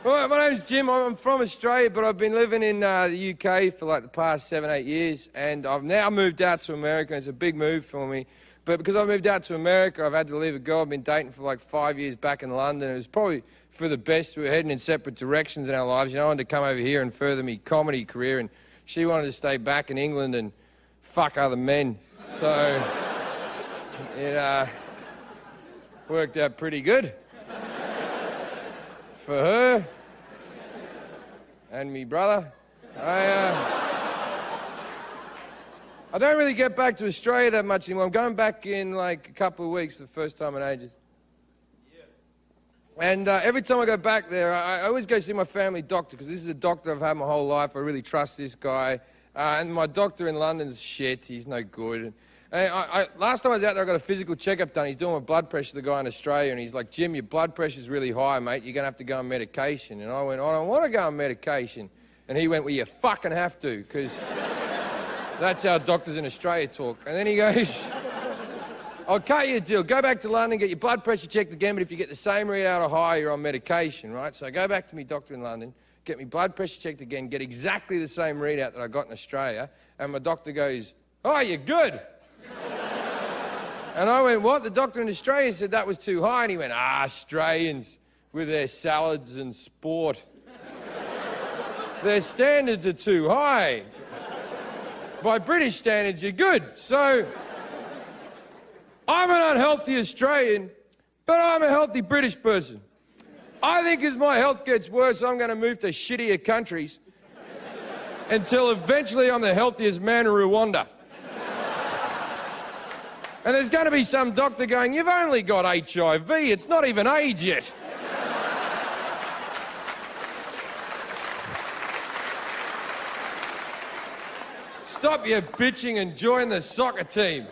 Well, my name's Jim. I'm from Australia, but I've been living in the UK for like the past 7-8 years, and I've now moved out to America. It's a big move for me, but because I moved out to America, I've had to leave a girl I've been dating for like 5 years back in London. It was probably for the best. We were heading in separate directions in our lives. You know, I wanted to come over here and further my comedy career, and she wanted to stay back in England and fuck other men. So it worked out pretty good for her and me brother. I don't really get back to Australia that much anymore. I'm going back in like a couple of weeks for the first time in ages. Yeah. And every time I go back there, I always go see my family doctor, because this is a doctor I've had my whole life. I really trust this guy. And my doctor in London's shit. He's no good. And last time I was out there, I got a physical checkup done. He's doing my blood pressure, the guy in Australia, and he's like, Jim, your blood pressure's really high, mate. You're going to have to go on medication. And I went, I don't want to go on medication. And he went, well, you fucking have to, because that's how doctors in Australia talk. And then he goes, I'll cut you a deal. Go back to London, get your blood pressure checked again, but if you get the same readout or higher, you're on medication, right? So I go back to my doctor in London, get my blood pressure checked again, get exactly the same readout that I got in Australia, and my doctor goes, oh, you're good. And I went, what? The doctor in Australia said that was too high. And he went, Australians with their salads and sport. Their standards are too high. By British standards, you're good. So I'm an unhealthy Australian, but I'm a healthy British person. I think as my health gets worse, I'm going to move to shittier countries until eventually I'm the healthiest man in Rwanda. And there's going to be some doctor going, you've only got HIV, it's not even AIDS yet. Stop your bitching and join the soccer team.